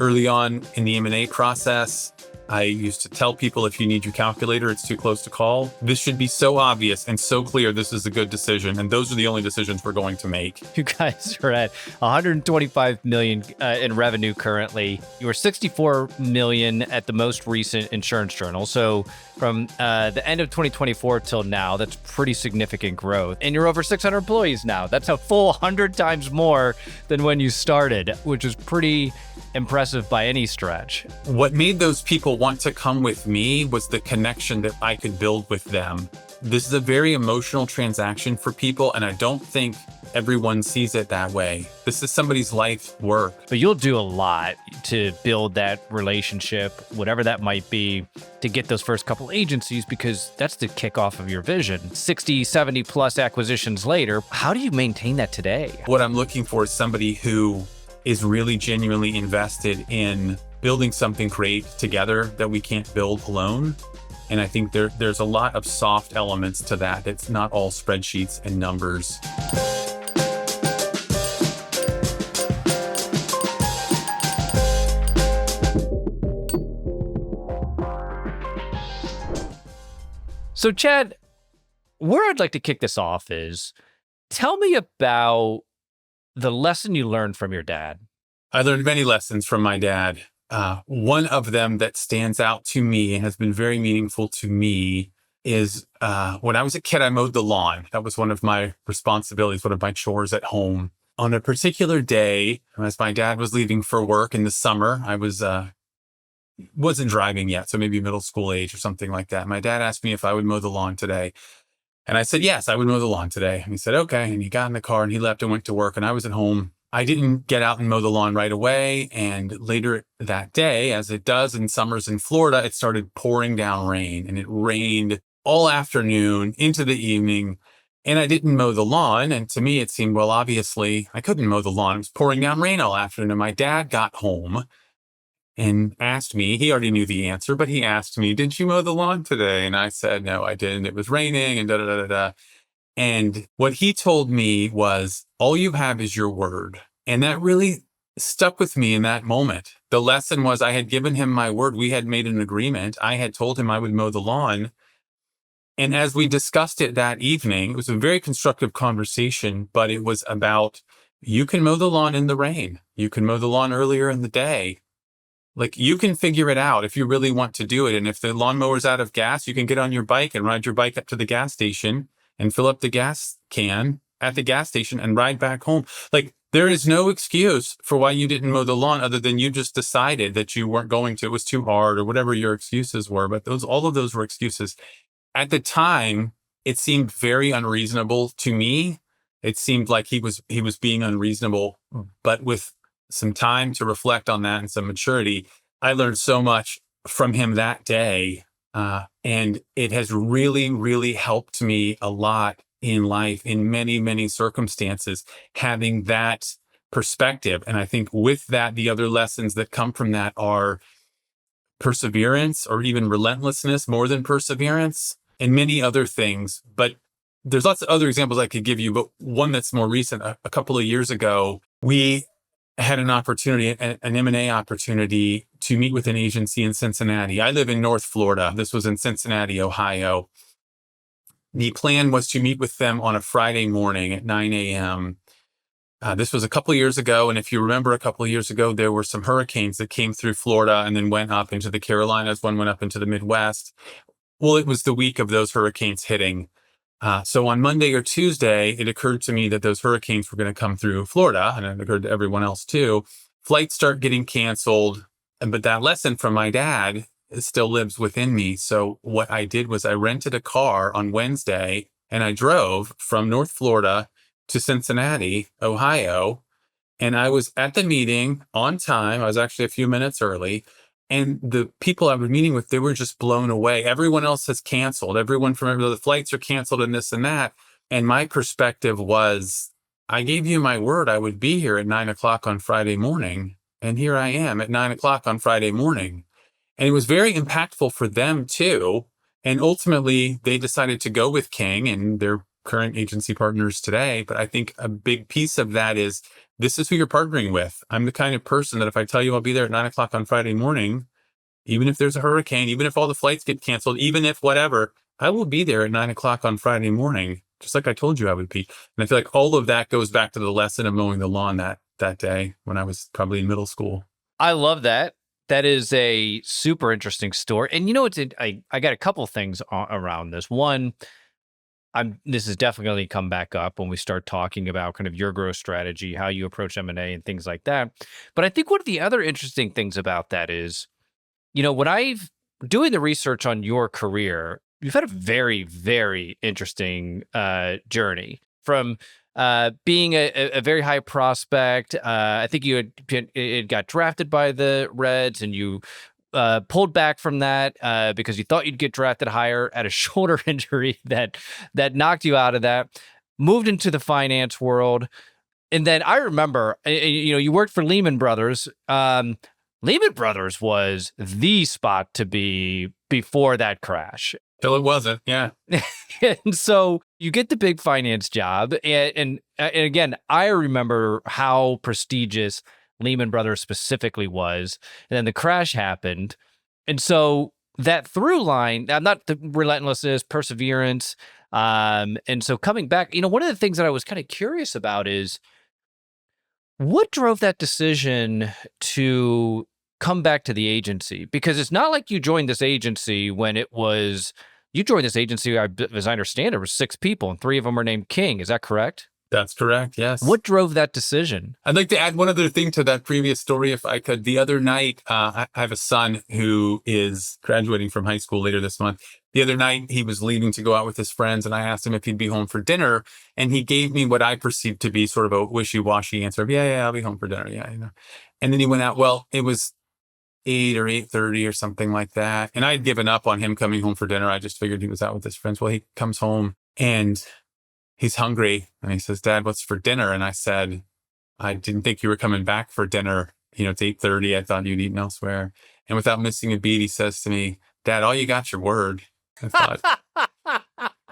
Early on in the M&A process, I used to tell people, if you need your calculator, it's too close to call. This should be so obvious and so clear this is a good decision, and those are the only decisions we're going to make. You guys are at 125 million in revenue currently. You were 64 million at the most recent Insurance Journal. So from the end of 2024 till now, that's pretty significant growth. And you're over 600 employees now. That's a full 100 times more than when you started, which is pretty impressive by any stretch. What made those people want to come with me was the connection that I could build with them. This is a very emotional transaction for people, and I don't think everyone sees it that way. This is somebody's life work. But you'll do a lot to build that relationship, whatever that might be, to get those first couple agencies, because that's the kickoff of your vision. 60, 70 plus acquisitions later, how do you maintain that today? What I'm looking for is somebody who is really genuinely invested in building something great together that we can't build alone. And I think there's a lot of soft elements to that. It's not all spreadsheets and numbers. So Chad, where I'd like to kick this off is, tell me about the lesson you learned from your dad. I learned many lessons from my dad. One of them that stands out to me and has been very meaningful to me is when I was a kid, I mowed the lawn. That was one of my responsibilities, one of my chores at home. On a particular day, as my dad was leaving for work in the summer, I wasn't driving yet, so maybe middle school age or something like that. My dad asked me if I would mow the lawn today. And I said, yes, I would mow the lawn today. And he said, okay. And he got in the car and he left and went to work. And I was at home. I didn't get out and mow the lawn right away. And later that day, as it does in summers in Florida, it started pouring down rain. And it rained all afternoon into the evening. And I didn't mow the lawn. And to me, it seemed, well, obviously, I couldn't mow the lawn. It was pouring down rain all afternoon. And my dad got home and asked me, he already knew the answer, but he asked me, did you mow the lawn today? And I said, no, I didn't. It was raining and da-da-da-da-da. And what he told me was, all you have is your word. And that really stuck with me in that moment. The lesson was, I had given him my word. We had made an agreement. I had told him I would mow the lawn. And as we discussed it that evening, it was a very constructive conversation, but it was about, you can mow the lawn in the rain. You can mow the lawn earlier in the day. Like, you can figure it out if you really want to do it. And if the lawnmower's out of gas, you can get on your bike and ride your bike up to the gas station and fill up the gas can at the gas station and ride back home. Like, there is no excuse for why you didn't mow the lawn other than you just decided that you weren't going to. It was too hard or whatever your excuses were. But all of those were excuses. At the time, it seemed very unreasonable to me. It seemed like he was being unreasonable, but with some time to reflect on that and some maturity, I learned so much from him that day. And it has really, really helped me a lot in life, in many, many circumstances, having that perspective. And I think with that, the other lessons that come from that are perseverance, or even relentlessness more than perseverance, and many other things. But there's lots of other examples I could give you, but one that's more recent, a couple of years ago, we had an opportunity, an M&A opportunity, to meet with an agency in Cincinnati. I live in North Florida. This was in Cincinnati, Ohio. The plan was to meet with them on a Friday morning at 9 a.m. This was a couple of years ago. And if you remember, a couple of years ago, there were some hurricanes that came through Florida and then went up into the Carolinas. One went up into the Midwest. Well, it was the week of those hurricanes hitting. So on Monday or Tuesday, it occurred to me that those hurricanes were going to come through Florida, and it occurred to everyone else too. Flights start getting canceled, but that lesson from my dad still lives within me. So what I did was I rented a car on Wednesday, and I drove from North Florida to Cincinnati, Ohio, and I was at the meeting on time. I was actually a few minutes early. And the people I was meeting with, they were just blown away. Everyone else has canceled. Everyone from the flights are canceled and this and that. And my perspective was, I gave you my word I would be here at 9 o'clock on Friday morning. And here I am at 9 o'clock on Friday morning. And it was very impactful for them too. And ultimately, they decided to go with King and their current agency partners today. But I think a big piece of that is this is who you're partnering with. I'm the kind of person that if I tell you I'll be there at 9 o'clock on Friday morning, even if there's a hurricane, even if all the flights get canceled, even if whatever, I will be there at 9 o'clock on Friday morning, just like I told you I would be. And I feel like all of that goes back to the lesson of mowing the lawn that day when I was probably in middle school. I love that. That is a super interesting story. And you know, I got a couple things around this. One, this is definitely going to come back up when we start talking about kind of your growth strategy, how you approach M&A and things like that. But I think one of the other interesting things about that is, when I've doing the research on your career, you've had a very, very interesting journey from being a very high prospect. I think you had got drafted by the Reds, and you pulled back from that because you thought you'd get drafted higher, at a shoulder injury that knocked you out of that. Moved into the finance world, and then I remember, you worked for Lehman Brothers. Lehman Brothers was the spot to be before that crash. Till it wasn't, yeah. And so you get the big finance job. And again, I remember how prestigious Lehman Brothers specifically was. And then the crash happened. And so that through line, not the relentlessness, perseverance. And so coming back, one of the things that I was kind of curious about is, what drove that decision to come back to the agency? Because it's not like you joined this agency when you joined this agency, as I understand it, was 6 people, and 3 of them are named King. Is that correct? That's correct, yes. What drove that decision? I'd like to add one other thing to that previous story, if I could. The other night, I have a son who is graduating from high school later this month. The other night, he was leaving to go out with his friends, and I asked him if he'd be home for dinner, and he gave me what I perceived to be sort of a wishy-washy answer of, yeah, I'll be home for dinner, yeah. And then he went out. Well, it was 8 or 8:30 or something like that, and I'd given up on him coming home for dinner. I just figured he was out with his friends. Well, he comes home, and he's hungry, and he says, "Dad, what's for dinner?" And I said, "I didn't think you were coming back for dinner. It's 8:30. I thought you'd eaten elsewhere." And without missing a beat, he says to me, "Dad, all you got's your word." I thought,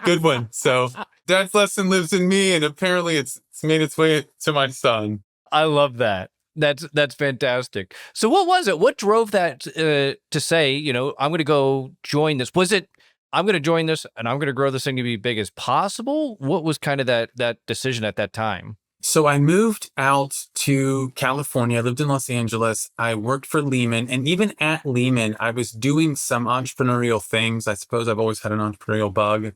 good one. So Dad's lesson lives in me, and apparently it's made its way to my son. I love that. That's fantastic. So what was it? What drove that to say, I'm going to go join this? Was it, I'm going to join this and I'm going to grow this thing to be big as possible? What was kind of that decision at that time? So I moved out to California. I lived in Los Angeles. I worked for Lehman. And even at Lehman, I was doing some entrepreneurial things. I suppose I've always had an entrepreneurial bug.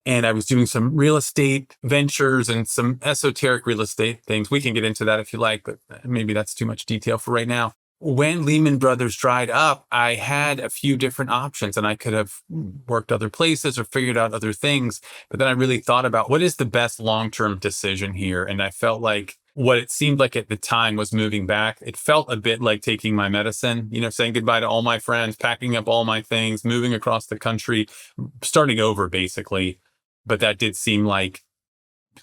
And I was doing some real estate ventures and some esoteric real estate things. We can get into that if you like, but maybe that's too much detail for right now. When Lehman Brothers dried up, I had a few different options, and I could have worked other places or figured out other things. But then I really thought about, what is the best long-term decision here? And I felt like what it seemed like at the time was moving back. It felt a bit like taking my medicine, saying goodbye to all my friends, packing up all my things, moving across the country, starting over basically. But that did seem like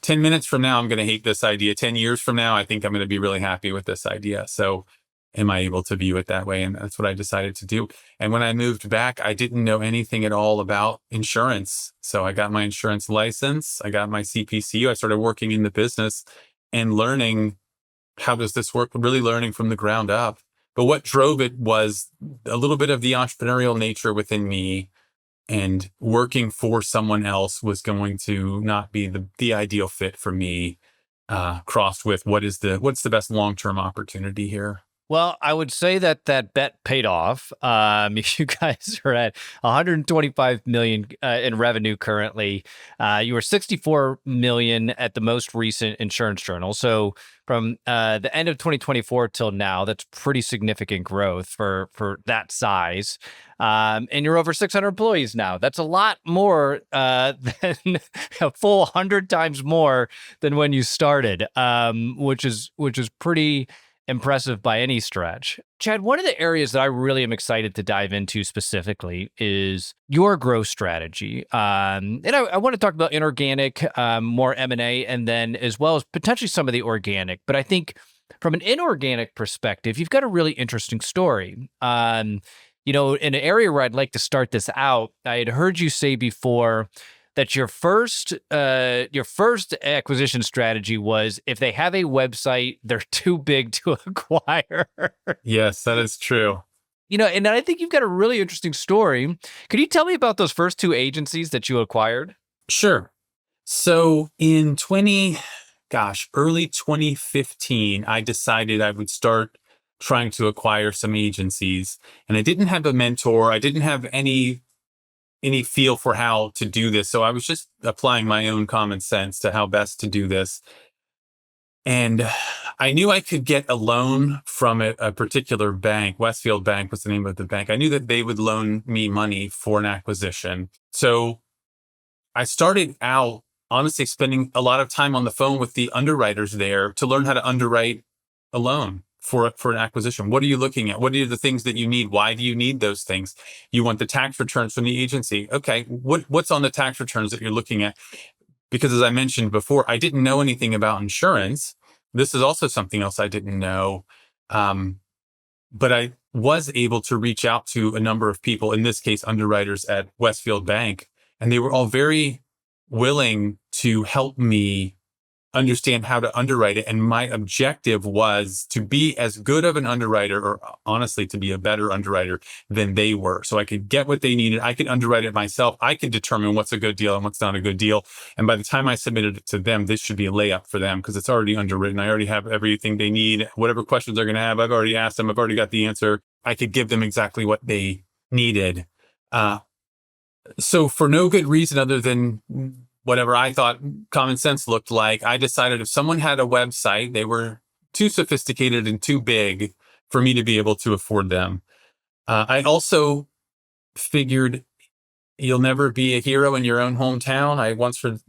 10 minutes from now, I'm going to hate this idea. 10 years from now, I think I'm going to be really happy with this idea. So am I able to view it that way? And that's what I decided to do. And when I moved back, I didn't know anything at all about insurance. So I got my insurance license. I got my CPCU. I started working in the business and learning, how does this work? Really learning from the ground up. But what drove it was a little bit of the entrepreneurial nature within me. And working for someone else was going to not be the ideal fit for me, crossed with what's the best long-term opportunity here. Well, I would say that bet paid off. You guys are at 125 million in revenue currently. You were 64 million at the most recent insurance journal. So from the end of 2024 till now, that's pretty significant growth for that size. And you're over 600 employees now. That's a lot more than a full 100 times more than when you started, which is pretty impressive by any stretch. Chad, one of the areas that I really am excited to dive into specifically is your growth strategy. And I want to talk about inorganic, more M&A, and then as well as potentially some of the organic. But I think from an inorganic perspective, you've got a really interesting story. In an area where I'd like to start this out, I had heard you say before that your first acquisition strategy was if they have a website, they're too big to acquire. Yes, that is true. And I think you've got a really interesting story. Could you tell me about those first two agencies that you acquired? Sure. So in early 2015, I decided I would start trying to acquire some agencies. And I didn't have a mentor. I didn't have any feel for how to do this. So I was just applying my own common sense to how best to do this. And I knew I could get a loan from a particular bank. Westfield Bank was the name of the bank. I knew that they would loan me money for an acquisition. So I started out honestly spending a lot of time on the phone with the underwriters there to learn how to underwrite a loan for an acquisition. What are you looking at? What are the things that you need? Why do you need those things? You want the tax returns from the agency. Okay, what's on the tax returns that you're looking at? Because as I mentioned before, I didn't know anything about insurance. This is also something else I didn't know. But I was able to reach out to a number of people, in this case, underwriters at Westfield Bank, and they were all very willing to help me understand how to underwrite it. And my objective was to be as good of an underwriter, or honestly, to be a better underwriter than they were. So I could get what they needed. I could underwrite it myself. I could determine what's a good deal and what's not a good deal. And by the time I submitted it to them, this should be a layup for them because it's already underwritten. I already have everything they need. Whatever questions they're going to have, I've already asked them. I've already got the answer. I could give them exactly what they needed. So for no good reason other than whatever I thought common sense looked like, I decided if someone had a website, they were too sophisticated and too big for me to be able to afford them. I also figured you'll never be a hero in your own hometown. I once heard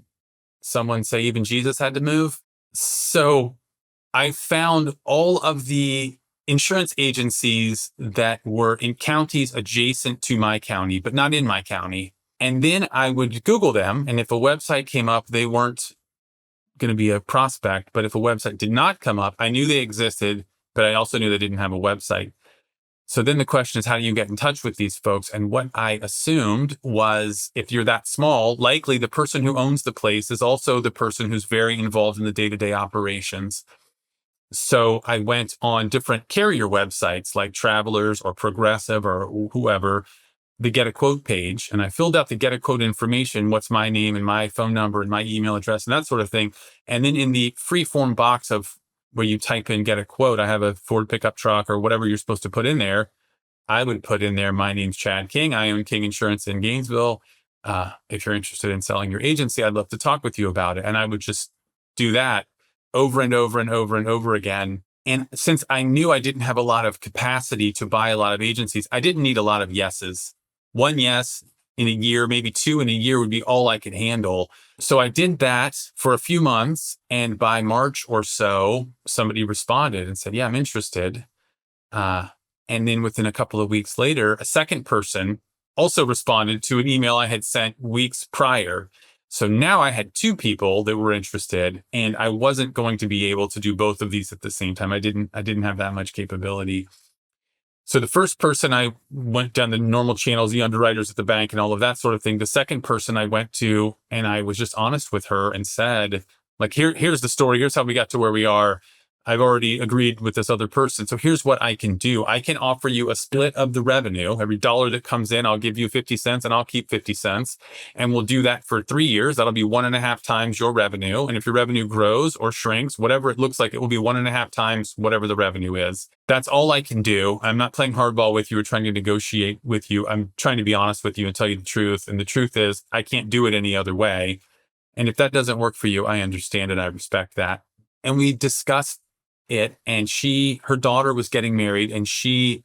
someone say even Jesus had to move. So I found all of the insurance agencies that were in counties adjacent to my county, but not in my county. And then I would Google them. And if a website came up, they weren't going to be a prospect. But if a website did not come up, I knew they existed, but I also knew they didn't have a website. So then the question is, how do you get in touch with these folks? And what I assumed was if you're that small, likely the person who owns the place is also the person who's very involved in the day-to-day operations. So I went on different carrier websites like Travelers or Progressive or whoever, the Get a Quote page, and I filled out the Get a Quote information, what's my name and my phone number and my email address and that sort of thing. And then in the free form box of where you type in Get a Quote, I have a Ford pickup truck or whatever you're supposed to put in there. I would put in there, my name's Chad King. I own King Insurance in Gainesville. If you're interested in selling your agency, I'd love to talk with you about it. And I would just do that over and over and over and over again. And since I knew I didn't have a lot of capacity to buy a lot of agencies, I didn't need a lot of yeses. One yes in a year, maybe two in a year would be all I could handle. So I did that for a few months. And by March or so, somebody responded and said, yeah, I'm interested. And then within a couple of weeks later, a second person also responded to an email I had sent weeks prior. So now I had two people that were interested, and I wasn't going to be able to do both of these at the same time. I didn't have that much capability. So the first person, I went down the normal channels, the underwriters at the bank and all of that sort of thing. The second person I went to, and I was just honest with her and said, like, here's the story. Here's how we got to where we are. I've already agreed with this other person. So here's what I can do. I can offer you a split of the revenue. Every dollar that comes in, I'll give you 50 cents and I'll keep 50 cents. And we'll do that for 3 years. That'll be 1.5 times your revenue. And if your revenue grows or shrinks, whatever it looks like, it will be 1.5 times whatever the revenue is. That's all I can do. I'm not playing hardball with you or trying to negotiate with you. I'm trying to be honest with you and tell you the truth. And the truth is, I can't do it any other way. And if that doesn't work for you, I understand and I respect that. And we discussed it, and her daughter was getting married and she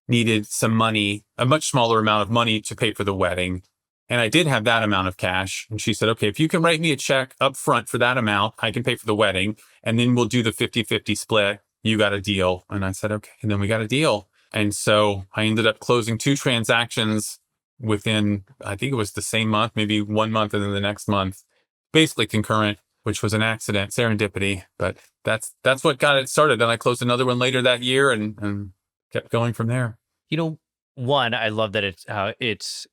needed some money, a much smaller amount of money to pay for the wedding. And I did have that amount of cash. And she said, okay, if you can write me a check up front for that amount, I can pay for the wedding. And then we'll do the 50-50 split. You got a deal. And I said, okay. And then we got a deal. And so I ended up closing 2 transactions within, I think it was the same month, maybe 1 month and then the next month, basically concurrent, which was an accident, serendipity. But that's what got it started. Then I closed another one later that year and kept going from there. One, I love that it's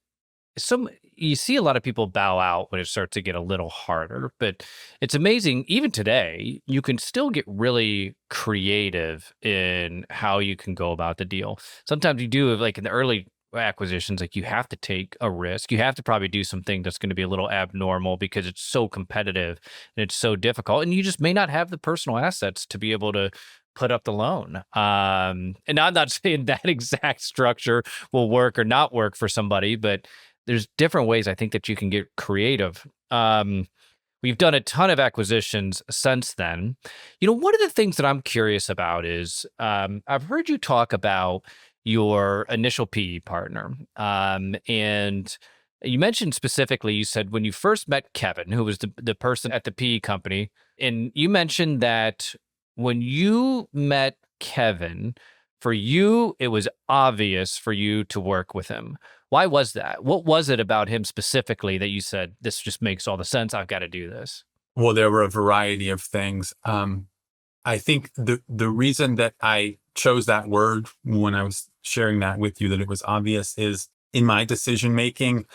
You see a lot of people bow out when it starts to get a little harder, but it's amazing. Even today, you can still get really creative in how you can go about the deal. Sometimes you do, like in the early acquisitions, like you have to take a risk. You have to probably do something that's going to be a little abnormal because it's so competitive and it's so difficult, and you just may not have the personal assets to be able to put up the loan. And I'm not saying that exact structure will work or not work for somebody, but there's different ways I think that you can get creative. We've done a ton of acquisitions since then. One of the things that I'm curious about is I've heard you talk about your initial PE partner. And you mentioned specifically, you said when you first met Kevin, who was the person at the PE company, and you mentioned that when you met Kevin, for you, it was obvious for you to work with him. Why was that? What was it about him specifically that you said, this just makes all the sense? I've got to do this. Well, there were a variety of things. I think the reason that I chose that word when I was sharing that with you, that it was obvious, is in my decision making,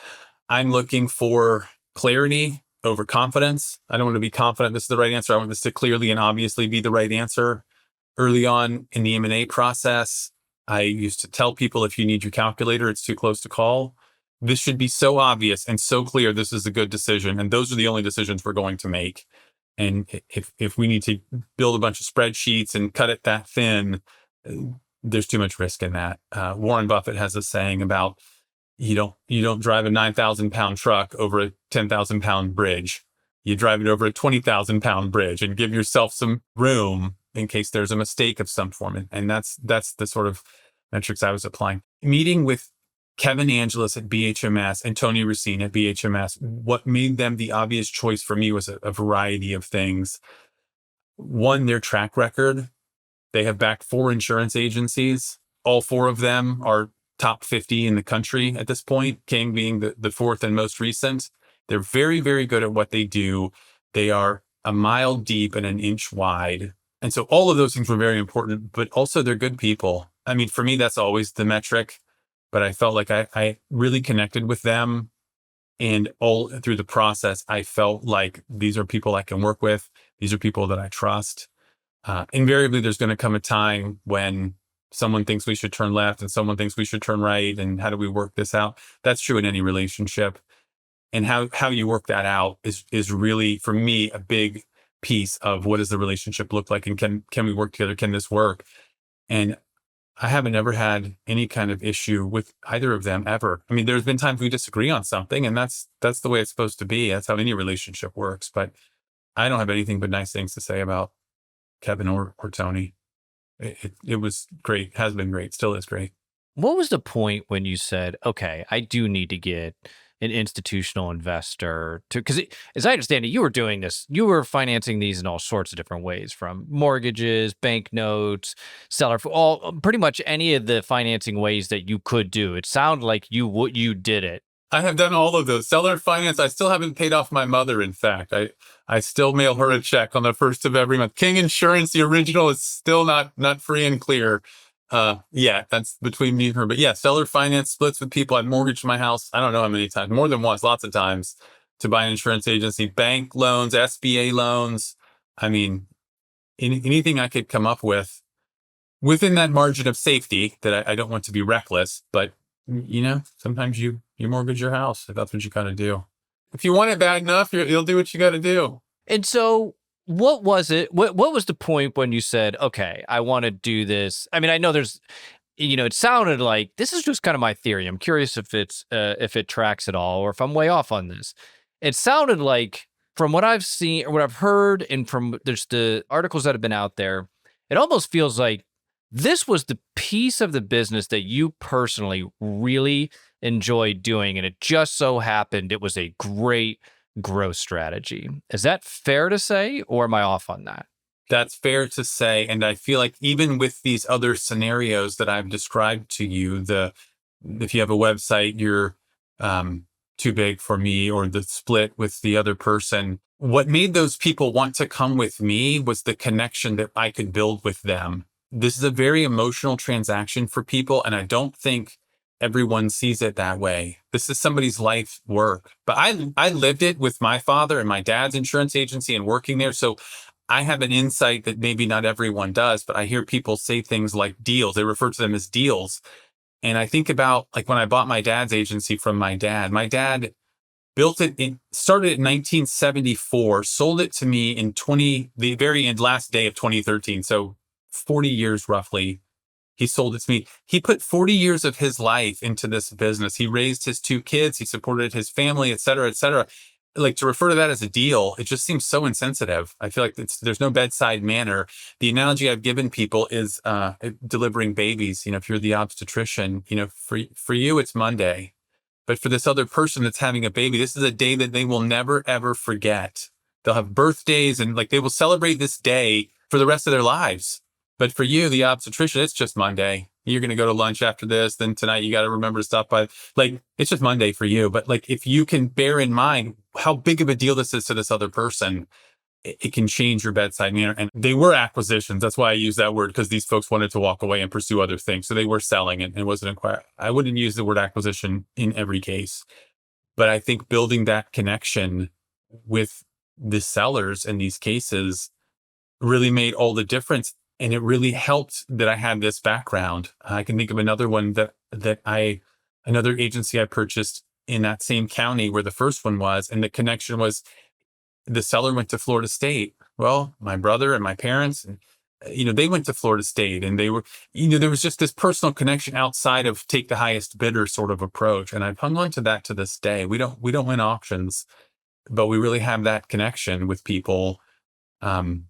I'm looking for clarity over confidence. I don't want to be confident this is the right answer. I want this to clearly and obviously be the right answer. Early on in the M&A process, I used to tell people, if you need your calculator, it's too close to call. This should be so obvious and so clear this is a good decision, and those are the only decisions we're going to make. And if we need to build a bunch of spreadsheets and cut it that thin, there's too much risk in that. Warren Buffett has a saying about you don't drive a 9,000-pound truck over a 10,000-pound bridge. You drive it over a 20,000-pound bridge and give yourself some room in case there's a mistake of some form. And that's the sort of metrics I was applying. Meeting with Kevin Angelis at BHMS and Tony Racine at BHMS, what made them the obvious choice for me was a variety of things. One, their track record. They have backed 4 insurance agencies. All 4 of them are top 50 in the country at this point, King being the 4th and most recent. They're very, very good at what they do. They are a mile deep and an inch wide. And so all of those things were very important, but also they're good people. I mean, for me, that's always the metric, but I felt like I really connected with them. And all through the process, I felt like these are people I can work with. These are people that I trust. Invariably, there's going to come a time when someone thinks we should turn left and someone thinks we should turn right. And how do we work this out? That's true in any relationship. And how you work that out is really, for me, a big piece of what does the relationship look like, and can we work together? Can this work? And I haven't ever had any kind of issue with either of them ever. I mean, there's been times we disagree on something, and that's the way it's supposed to be. That's how any relationship works. But I don't have anything but nice things to say about Kevin or Tony. It was great, has been great, still is great. What was the point when you said, okay, I do need to get an institutional investor to, because as I understand it, you were doing this, you were financing these in all sorts of different ways, from mortgages, bank notes, seller, all pretty much any of the financing ways that you could do. It sounded like you did it. I have done all of those. Seller finance, I still haven't paid off my mother, in fact. I still mail her a check on the 1st of every month. King Insurance, the original, is still not free and clear. Yeah, that's between me and her. But yeah, seller finance splits with people. I mortgaged my house, I don't know how many times, more than once, lots of times, to buy an insurance agency. Bank loans, SBA loans. I mean, anything I could come up with within that margin of safety that I don't want to be reckless. But, sometimes you mortgage your house if that's what you got to do. If you want it bad enough, you'll do what you got to do. And so what was it? What was the point when you said, okay, I want to do this? I mean, I know there's, it sounded like this is just kind of my theory. I'm curious if it tracks at all or if I'm way off on this. It sounded like, from what I've seen or what I've heard, and from there's the articles that have been out there, it almost feels like this was the piece of the business that you personally really enjoyed doing. And it just so happened it was a great growth strategy. Is that fair to say, or am I off on that? That's fair to say. And I feel like even with these other scenarios that I've described to you, if you have a website, you're too big for me, or the split with the other person, what made those people want to come with me was the connection that I could build with them. This is a very emotional transaction for people. And I don't think everyone sees it that way. This is somebody's life work. But I lived it with my father and my dad's insurance agency and working there. So I have an insight that maybe not everyone does, but I hear people say things like deals. They refer to them as deals. And I think about like when I bought my dad's agency from my dad built it in, started in 1974, sold it to me in the very end, last day of 2013. So 40 years roughly. He sold it to me. He put 40 years of his life into this business. He raised his 2 kids. He supported his family, et cetera, et cetera. Like to refer to that as a deal, it just seems so insensitive. I feel like there's no bedside manner. The analogy I've given people is delivering babies. If you're the obstetrician, for you, it's Monday. But for this other person that's having a baby, this is a day that they will never, ever forget. They'll have birthdays and like they will celebrate this day for the rest of their lives. But for you, the obstetrician, it's just Monday. You're going to go to lunch after this. Then tonight, you got to remember to stop by. Like, it's just Monday for you. But like, if you can bear in mind how big of a deal this is to this other person, it can change your bedside manner. And they were acquisitions. That's why I use that word, because these folks wanted to walk away and pursue other things. So they were selling it and it wasn't acquired. I wouldn't use the word acquisition in every case. But I think building that connection with the sellers in these cases really made all the difference. And it really helped that I had this background. I can think of another one another agency I purchased in that same county where the first one was. And the connection was the seller went to Florida State. Well, my brother and my parents, they went to Florida State and they were, there was just this personal connection outside of take the highest bidder sort of approach. And I've hung on to that to this day. We don't win auctions, but we really have that connection with people. And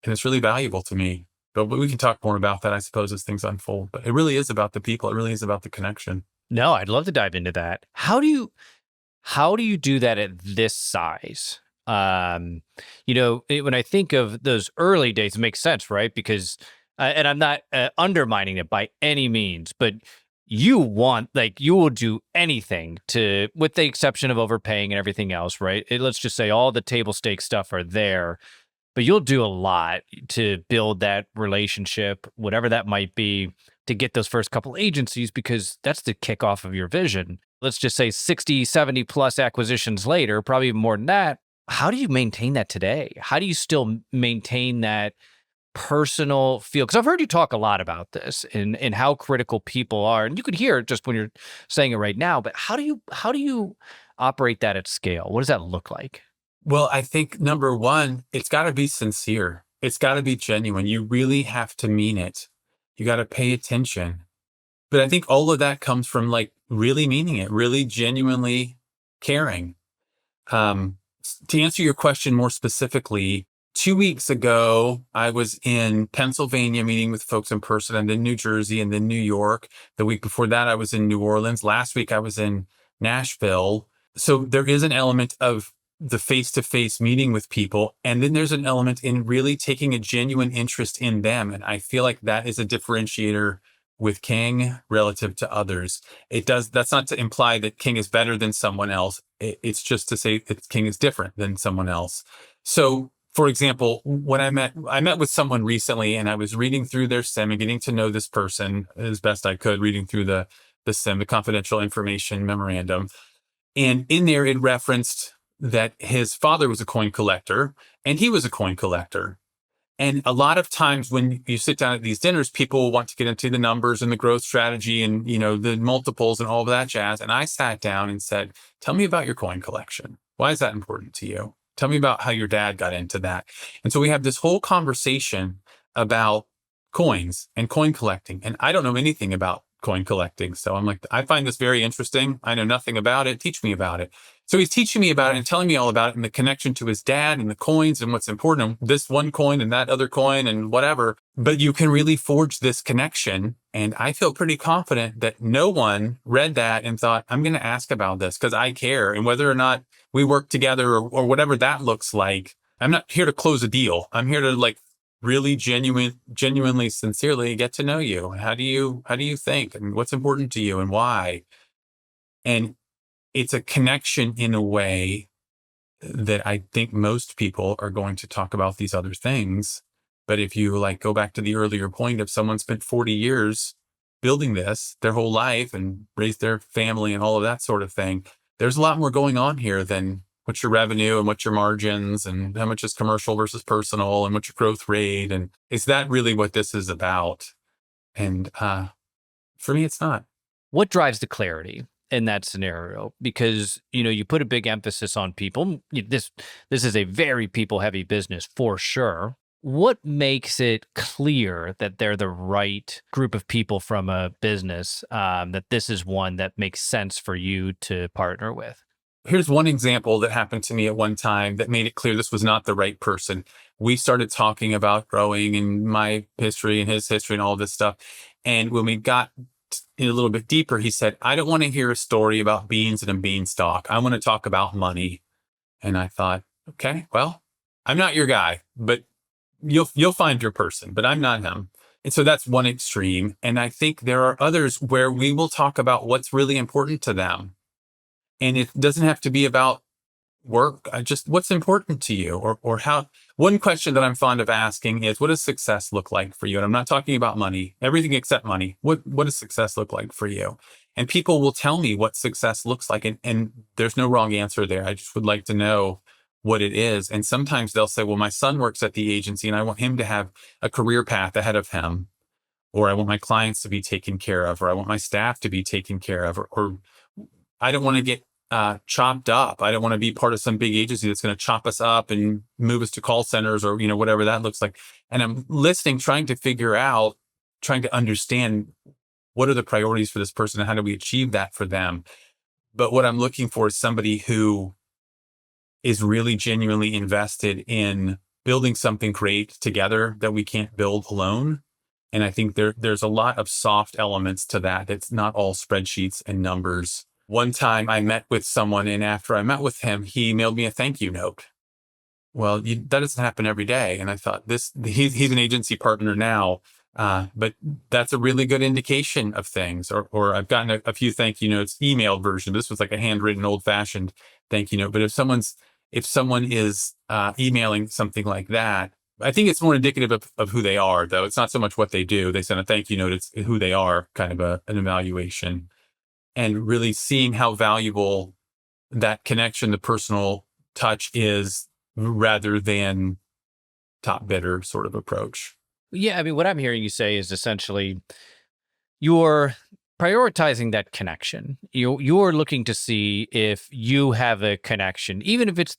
it's really valuable to me. But we can talk more about that, I suppose, as things unfold. But it really is about the people. It really is about the connection. No, I'd love to dive into that. How do you do that at this size? When I think of those early days, it makes sense, right? Because, and I'm not undermining it by any means, but you will do anything with the exception of overpaying and everything else, right? Let's just say all the table stakes stuff are there. But you'll do a lot to build that relationship, whatever that might be, to get those first couple agencies, because that's the kickoff of your vision. Let's just say 60, 70 plus acquisitions later, probably even more than that. How do you maintain that today? How do you still maintain that personal feel? Because I've heard you talk a lot about this and how critical people are. And you could hear it just when you're saying it right now. But how do you operate that at scale? What does that look like? Well, I think number one, it's got to be sincere. It's got to be genuine. You really have to mean it. You got to pay attention. But I think all of that comes from like really meaning it, really genuinely caring. To answer your question more specifically, 2 weeks ago, I was in Pennsylvania meeting with folks in person, and then New Jersey, and then New York. The week before that, I was in New Orleans. Last week, I was in Nashville. So there is an element of the face-to-face meeting with people. And then there's an element in really taking a genuine interest in them. And I feel like that is a differentiator with King relative to others. That's not to imply that King is better than someone else. It's just to say that King is different than someone else. So for example, when I met with someone recently and I was reading through their SIM and getting to know this person as best I could, reading through the SIM, the confidential information memorandum. And in there, it referenced that his father was a coin collector and he was a coin collector. And a lot of times when you sit down at these dinners, people want to get into the numbers and the growth strategy and, the multiples and all of that jazz. And I sat down and said, tell me about your coin collection. Why is that important to you? Tell me about how your dad got into that. And so we have this whole conversation about coins and coin collecting. And I don't know anything about coin collecting. So I'm like, I find this very interesting. I know nothing about it. Teach me about it. So he's teaching me about it and telling me all about it and the connection to his dad and the coins and what's important, and this one coin and that other coin and whatever. But you can really forge this connection. And I feel pretty confident that no one read that and thought, I'm going to ask about this because I care. And whether or not we work together or whatever that looks like, I'm not here to close a deal. I'm here to like really genuinely, sincerely get to know you. How do you think and what's important to you and why? And it's a connection in a way that I think most people are going to talk about these other things. But if you like go back to the earlier point, if someone spent 40 years building this their whole life and raised their family and all of that sort of thing. There's a lot more going on here than what's your revenue and what's your margins and how much is commercial versus personal and what's your growth rate. And is that really what this is about? And for me, it's not. What drives the clarity in that scenario? Because, you put a big emphasis on people. This is a very people heavy business for sure. What makes it clear that they're the right group of people from a business, that this is one that makes sense for you to partner with? Here's one example that happened to me at one time that made it clear this was not the right person. We started talking about growing and my history and his history and all this stuff. And when we got in a little bit deeper, he said, I don't want to hear a story about beans and a beanstalk. I want to talk about money. And I thought, okay, well, I'm not your guy, but you'll find your person, but I'm not him. And so that's one extreme. And I think there are others where we will talk about what's really important to them. And it doesn't have to be about work. Just what's important to you, or how. One question that I'm fond of asking is, what does success look like for you? And I'm not talking about money, everything except money. What does success look like for you? And people will tell me what success looks like. And there's no wrong answer there. I just would like to know what it is. And sometimes they'll say, well, my son works at the agency and I want him to have a career path ahead of him. Or I want my clients to be taken care of, or I want my staff to be taken care of, or I don't want to get chopped up. I don't want to be part of some big agency that's going to chop us up and move us to call centers or, whatever that looks like. And I'm listening, trying to understand what are the priorities for this person and how do we achieve that for them. But what I'm looking for is somebody who is really genuinely invested in building something great together that we can't build alone. And I think there's a lot of soft elements to that. It's not all spreadsheets and numbers. One time I met with someone, and after I met with him, he emailed me a thank you note. Well, that doesn't happen every day. And I thought he's an agency partner now, but that's a really good indication of things. Or I've gotten a few thank you notes, emailed version. This was like a handwritten, old fashioned thank you note. But if someone is emailing something like that, I think it's more indicative of who they are, though. It's not so much what they do. They send a thank you note. It's who they are, kind of an evaluation. And really seeing how valuable that connection, the personal touch is, rather than top bidder sort of approach. Yeah, I mean, what I'm hearing you say is essentially you're prioritizing that connection. You're looking to see if you have a connection, even if it's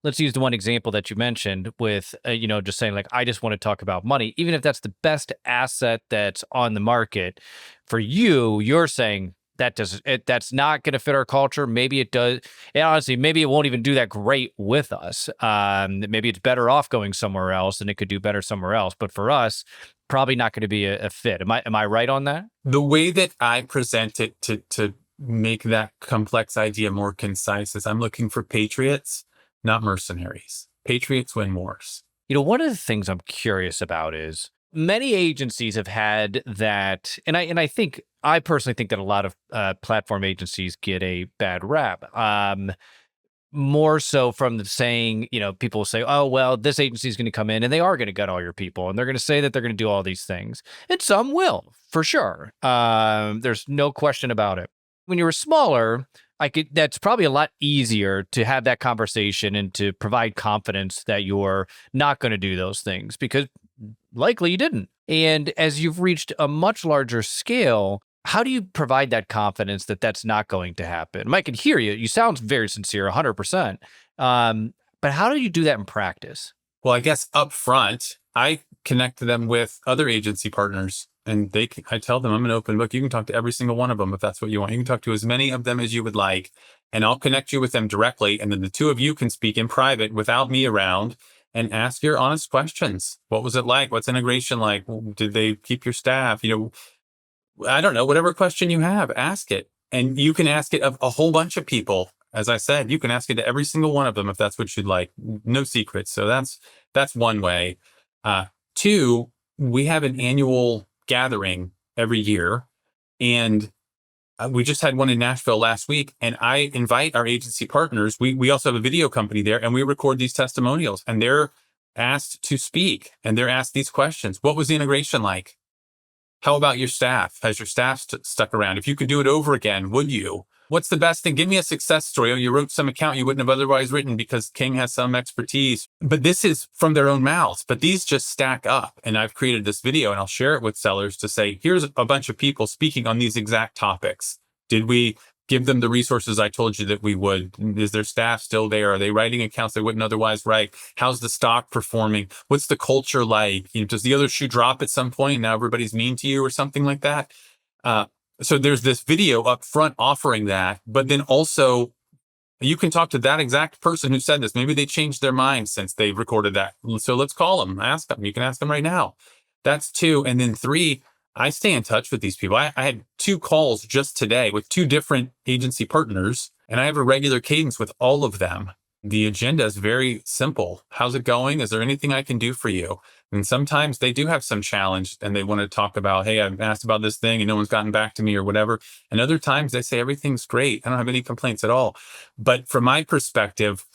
let's use the one example that you mentioned with, just saying like, I just want to talk about money. Even if that's the best asset that's on the market for you, you're saying, that's not going to fit our culture. Maybe it does. And honestly, maybe it won't even do that great with us. Maybe it's better off going somewhere else and it could do better somewhere else. But for us, probably not going to be a fit. Am I right on that? The way that I present it to make that complex idea more concise is I'm looking for patriots, not mercenaries. Patriots win wars. One of the things I'm curious about is many agencies have had that, and I personally think that a lot of platform agencies get a bad rap. More so from the saying, people say, oh, well, this agency is going to come in and they are going to gut all your people and they're going to say that they're going to do all these things. And some will, for sure. There's no question about it. When you were smaller, that's probably a lot easier to have that conversation and to provide confidence that you're not going to do those things because likely you didn't. And as you've reached a much larger scale, how do you provide that confidence that that's not going to happen? I can hear you. You sound very sincere, 100%. But how do you do that in practice? Well, I guess up front, I connect them with other agency partners. And I tell them I'm an open book. You can talk to every single one of them if that's what you want. You can talk to as many of them as you would like, and I'll connect you with them directly. And then the two of you can speak in private without me around and ask your honest questions. What was it like? What's integration like? Did they keep your staff? I don't know, whatever question you have, ask it. And you can ask it of a whole bunch of people. As I said, you can ask it to every single one of them if that's what you'd like. No secrets. So that's one way. Two, we have an annual gathering every year. And we just had one in Nashville last week. And I invite our agency partners. We also have a video company there, and we record these testimonials. And they're asked to speak, and they're asked these questions. What was the integration like? How about your staff? Has your staff stuck around? If you could do it over again, would you? What's the best thing? Give me a success story. Oh, you wrote some account you wouldn't have otherwise written because King has some expertise. But this is from their own mouths. But these just stack up. And I've created this video and I'll share it with sellers to say, here's a bunch of people speaking on these exact topics. Did we give them the resources I told you that we would? Is their staff still there? Are they writing accounts they wouldn't otherwise write? How's the stock performing? What's the culture like? Does the other shoe drop at some point and now everybody's mean to you or something like that? So there's this video up front offering that, but then also you can talk to that exact person who said this. Maybe they changed their mind since they recorded that. So let's call them, ask them. You can ask them right now. That's 2. And then 3, I stay in touch with these people. I had 2 calls just today with 2 different agency partners, and I have a regular cadence with all of them. The agenda is very simple. How's it going? Is there anything I can do for you? And sometimes they do have some challenge and they want to talk about, hey, I've asked about this thing and no one's gotten back to me or whatever. And other times they say everything's great. I don't have any complaints at all. But from my perspective,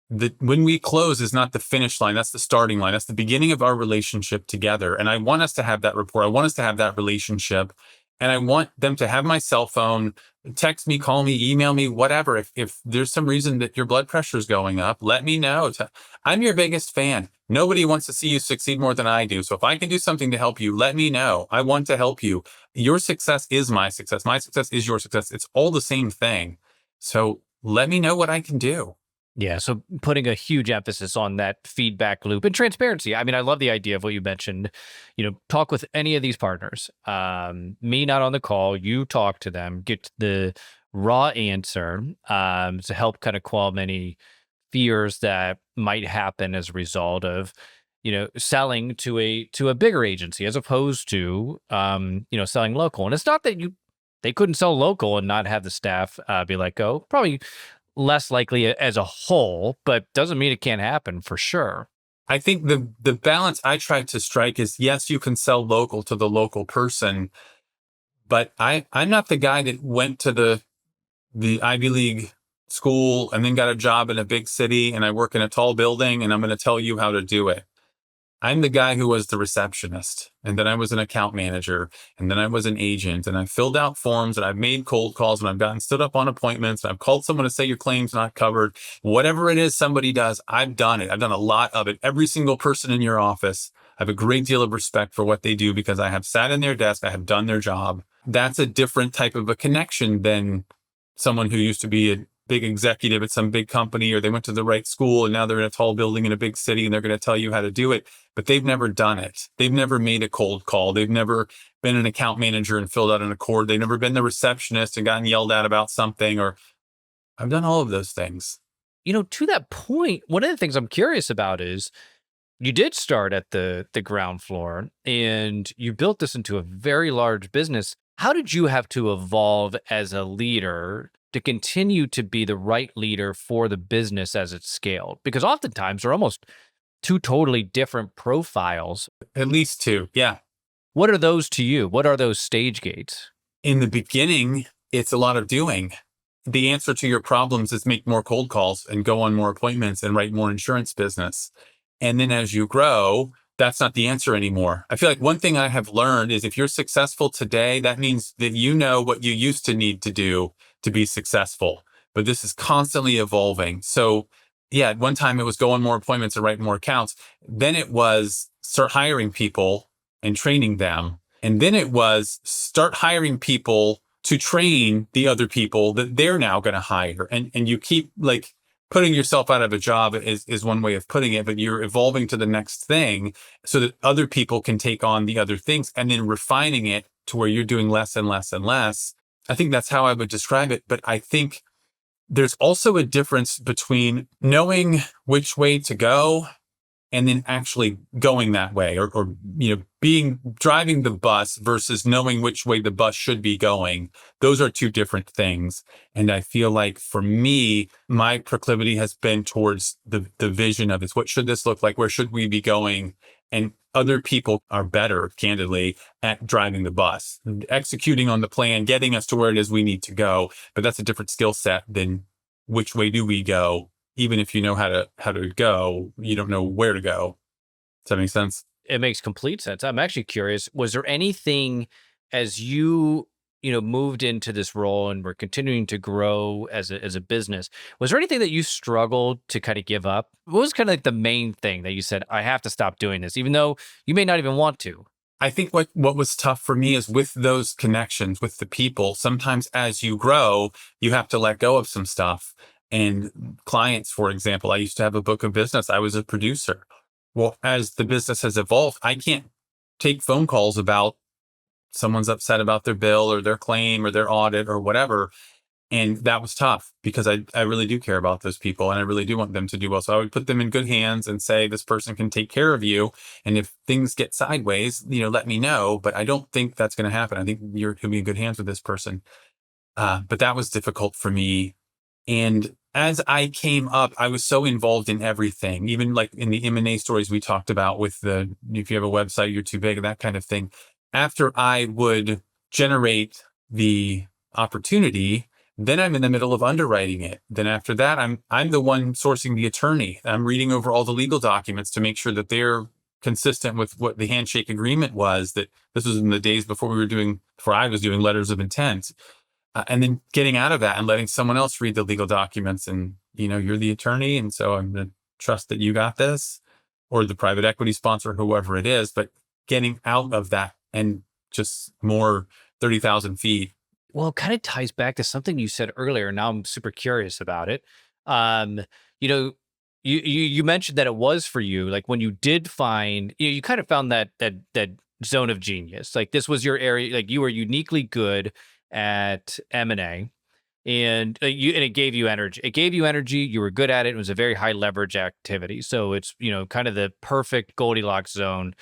when we close is not the finish line. That's the starting line. That's the beginning of our relationship together. And I want us to have that rapport. I want us to have that relationship. And I want them to have my cell phone, text me, call me, email me, whatever. If there's some reason that your blood pressure is going up, let me know. I'm your biggest fan. Nobody wants to see you succeed more than I do. So if I can do something to help you, let me know. I want to help you. Your success is my success. My success is your success. It's all the same thing. So let me know what I can do. Yeah, so putting a huge emphasis on that feedback loop and transparency. I mean, I love the idea of what you mentioned. Talk with any of these partners. Me not on the call, you talk to them, get the raw answer to help kind of quell many fears that might happen as a result of selling to a bigger agency as opposed to selling local. And it's not that they couldn't sell local and not have the staff be let go. Probably less likely as a whole, but doesn't mean it can't happen for sure. I think the balance I try to strike is, yes, you can sell local to the local person, but I'm not the guy that went to the Ivy League school and then got a job in a big city and I work in a tall building and I'm going to tell you how to do it. I'm the guy who was the receptionist, and then I was an account manager, and then I was an agent, and I filled out forms, and I've made cold calls, and I've gotten stood up on appointments, and I've called someone to say your claim's not covered. Whatever it is somebody does, I've done it. I've done a lot of it. Every single person in your office, I have a great deal of respect for what they do because I have sat in their desk, I have done their job. That's a different type of a connection than someone who used to be a big executive at some big company, or they went to the right school and now they're in a tall building in a big city and they're going to tell you how to do it, but they've never done it. They've never made a cold call. They've never been an account manager and filled out an accord. They've never been the receptionist and gotten yelled at about something, or I've done all of those things. To that point, one of the things I'm curious about is you did start at the ground floor and you built this into a very large business. How did you have to evolve as a leader to continue to be the right leader for the business as it scaled? Because oftentimes they're almost 2 totally different profiles. At least 2. Yeah. What are those to you? What are those stage gates? In the beginning, it's a lot of doing. The answer to your problems is make more cold calls and go on more appointments and write more insurance business. And then as you grow, that's not the answer anymore. I feel like one thing I have learned is if you're successful today, that means that you know what you used to need to do to be successful. But this is constantly evolving. So yeah, at one time it was go on more appointments and write more accounts. Then it was start hiring people and training them. And then it was start hiring people to train the other people that they're now going to hire. And you keep like putting yourself out of a job is one way of putting it, but you're evolving to the next thing so that other people can take on the other things and then refining it to where you're doing less and less and less. I think that's how I would describe it. But I think there's also a difference between knowing which way to go and then actually going that way, or driving the bus versus knowing which way the bus should be going. Those are 2 different things. And I feel like for me, my proclivity has been towards the vision of this. What should this look like? Where should we be going? And other people are better, candidly, at driving the bus, executing on the plan, getting us to where it is we need to go. But that's a different skill set than which way do we go? Even if you know how to go, you don't know where to go. Does that make sense? It makes complete sense. I'm actually curious, was there anything as you moved into this role and were continuing to grow as a business, was there anything that you struggled to kind of give up? What was kind of like the main thing that you said, I have to stop doing this, even though you may not even want to? I think what was tough for me is with those connections with the people. Sometimes as you grow, you have to let go of some stuff. And clients, for example, I used to have a book of business. I was a producer. Well, as the business has evolved, I can't take phone calls about someone's upset about their bill or their claim or their audit or whatever. And that was tough because I really do care about those people and I really do want them to do well. So I would put them in good hands and say, this person can take care of you. And if things get sideways, let me know. But I don't think that's going to happen. I think you're going to be in good hands with this person. But that was difficult for me. And as I came up, I was so involved in everything, even like in the M&A stories we talked about with if you have a website, you're too big, that kind of thing. After I would generate the opportunity, then I'm in the middle of underwriting it. Then after that, I'm the one sourcing the attorney. I'm reading over all the legal documents to make sure that they're consistent with what the handshake agreement was. That this was in the days before I was doing letters of intent. And then getting out of that and letting someone else read the legal documents. And, you're the attorney. And so I'm going to trust that you got this, or the private equity sponsor, whoever it is. But getting out of that and just more 30,000 feet. Well, it kind of ties back to something you said earlier. Now I'm super curious about it. Um, you know, you mentioned that it was for you, like when you did find, you kind of found that zone of genius. Like this was your area, like you were uniquely good at M&A, and it gave you energy. It gave you energy. You were good at it. It was a very high leverage activity. So it's, kind of the perfect Goldilocks zone.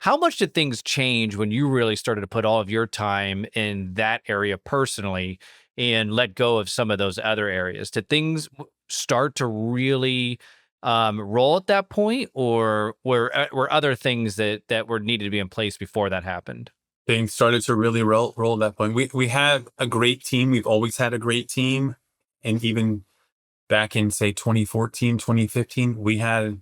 How much did things change when you really started to put all of your time in that area personally and let go of some of those other areas? Did things start to really roll at that point, or were other things that were needed to be in place before that happened? Things started to really roll at that point. We had a great team. We've always had a great team. And even back in, say, 2014, 2015, we had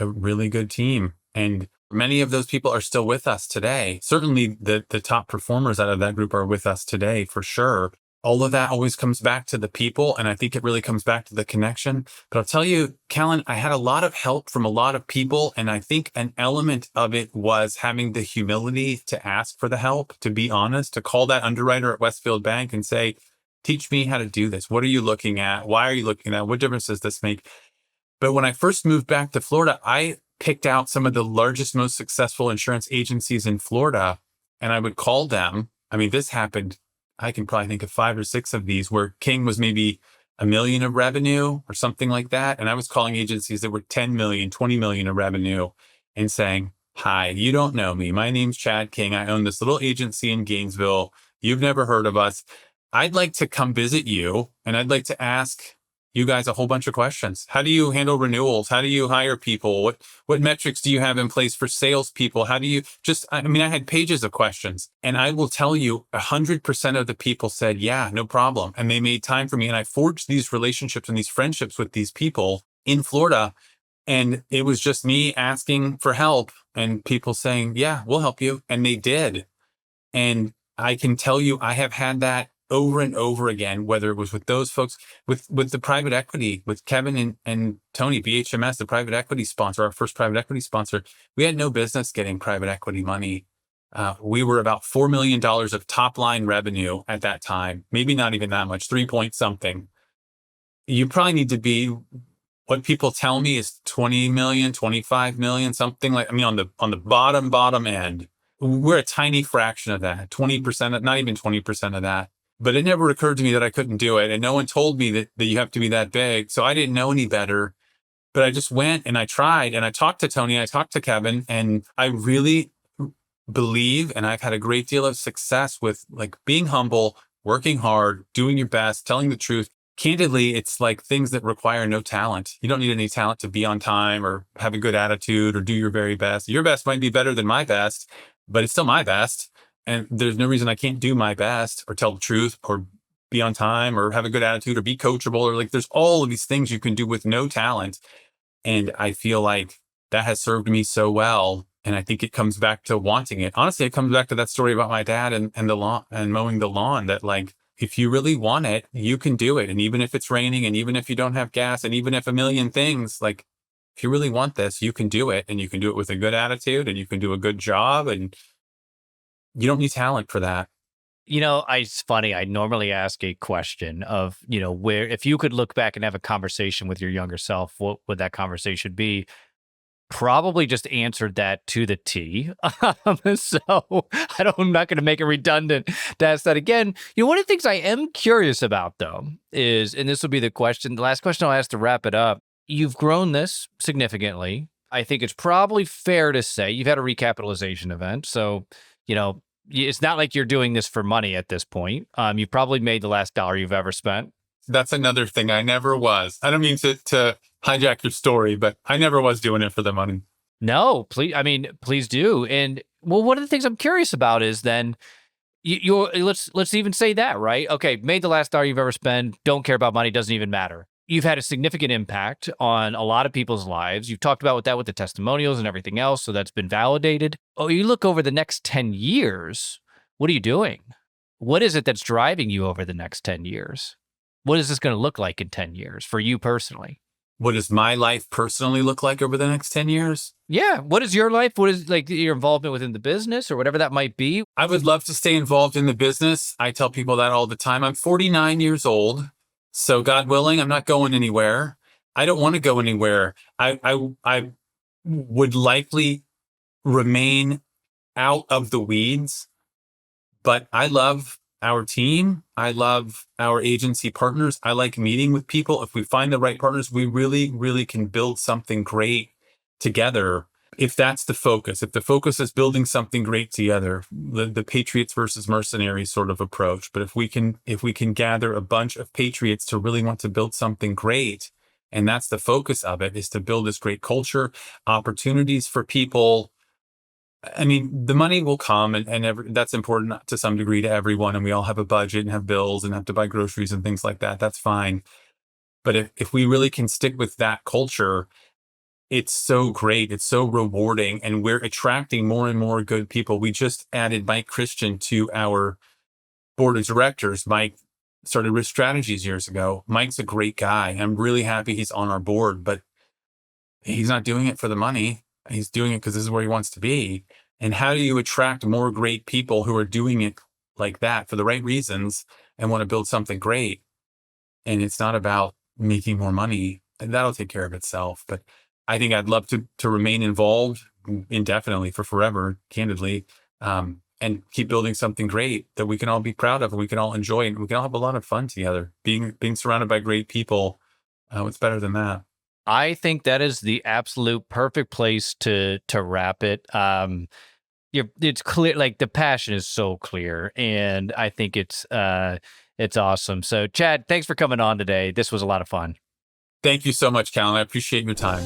a really good team. And many of those people are still with us today. Certainly the top performers out of that group are with us today for sure. All of that always comes back to the people. And I think it really comes back to the connection. But I'll tell you, Callan, I had a lot of help from a lot of people. And I think an element of it was having the humility to ask for the help, to be honest, to call that underwriter at Westfield Bank and say, teach me how to do this. What are you looking at? Why are you looking at? What difference does this make? But when I first moved back to Florida, I picked out some of the largest, most successful insurance agencies in Florida, and I would call them. I mean, this happened, I can probably think of 5 or 6 of these where King was maybe $1 million of revenue or something like that. And I was calling agencies that were 10 million, 20 million of revenue and saying, hi, you don't know me. My name's Chad King. I own this little agency in Gainesville. You've never heard of us. I'd like to come visit you, and I'd like to ask you guys a whole bunch of questions. How do you handle renewals? How do you hire people? What metrics do you have in place for salespeople? How do you I had pages of questions, and I will tell you 100% of the people said, yeah, no problem. And they made time for me. And I forged these relationships and these friendships with these people in Florida. And it was just me asking for help and people saying, yeah, we'll help you. And they did. And I can tell you, I have had that over and over again, whether it was with those folks, with the private equity, with Kevin and Tony, BHMS, the private equity sponsor, our first private equity sponsor. We had no business getting private equity money. We were about $4 million of top line revenue at that time, maybe not even that much, 3 point something. You probably need to be, what people tell me is 20 million, 25 million, something like, on the bottom end. We're a tiny fraction of that, 20%, not even 20% of that. But it never occurred to me that I couldn't do it. And no one told me that you have to be that big. So I didn't know any better. But I just went and I tried, and I talked to Tony, I talked to Kevin, and I really believe, and I've had a great deal of success with like being humble, working hard, doing your best, telling the truth. Candidly, it's like things that require no talent. You don't need any talent to be on time or have a good attitude or do your very best. Your best might be better than my best, but it's still my best. And there's no reason I can't do my best or tell the truth or be on time or have a good attitude or be coachable, or like there's all of these things you can do with no talent. And I feel like that has served me so well. And I think it comes back to wanting it. Honestly, it comes back to that story about my dad and the lawn and mowing the lawn, that like, if you really want it, you can do it. And even if it's raining, and even if you don't have gas, and even if a million things, like, if you really want this, you can do it, and you can do it with a good attitude, and you can do a good job, and you don't need talent for that. It's funny. I normally ask a question of, where if you could look back and have a conversation with your younger self, what would that conversation be? Probably just answered that to the T. So I'm not going to make it redundant to ask that again. One of the things I am curious about, though, is, and this will be the last question I'll ask to wrap it up. You've grown this significantly. I think it's probably fair to say you've had a recapitalization event. So, it's not like you're doing this for money at this point. You've probably made the last dollar you've ever spent. That's another thing. I never was. I don't mean to hijack your story, but I never was doing it for the money. No, please. I mean, please do. And well, one of the things I'm curious about is then let's even say that, right? Okay, made the last dollar you've ever spent. Don't care about money. Doesn't even matter. You've had a significant impact on a lot of people's lives. You've talked about that with the testimonials and everything else, so that's been validated. Oh, you look over the next 10 years, what are you doing? What is it that's driving you over the next 10 years? What is this going to look like in 10 years for you personally? What does my life personally look like over the next 10 years? Yeah. What is your life? What is like your involvement within the business or whatever that might be? I would love to stay involved in the business. I tell people that all the time. I'm 49 years old. So God willing, I'm not going anywhere. I don't want to go anywhere. I would likely remain out of the weeds, but I love our team. I love our agency partners. I like meeting with people. If we find the right partners, we really, really can build something great together. If that's the focus, if the focus is building something great together, the Patriots versus mercenaries sort of approach. But if we can gather a bunch of Patriots to really want to build something great, and that's the focus of it, is to build this great culture, opportunities for people. I mean, the money will come, and that's important to some degree to everyone. And we all have a budget and have bills and have to buy groceries and things like that. That's fine. But if we really can stick with that culture, it's so great. It's so rewarding. And we're attracting more and more good people. We just added Mike Christian to our board of directors. Mike started Risk Strategies years ago. Mike's a great guy. I'm really happy he's on our board, but he's not doing it for the money. He's doing it because this is where he wants to be. And how do you attract more great people who are doing it like that for the right reasons and want to build something great? And it's not about making more money, and that'll take care of itself. But I think I'd love to remain involved indefinitely, for forever, candidly, and keep building something great that we can all be proud of and we can all enjoy, and we can all have a lot of fun together. Being surrounded by great people, what's better than that? I think that is the absolute perfect place to wrap it. It's clear, like the passion is so clear, and I think it's awesome. So, Chad, thanks for coming on today. This was a lot of fun. Thank you so much, Callan. I appreciate your time.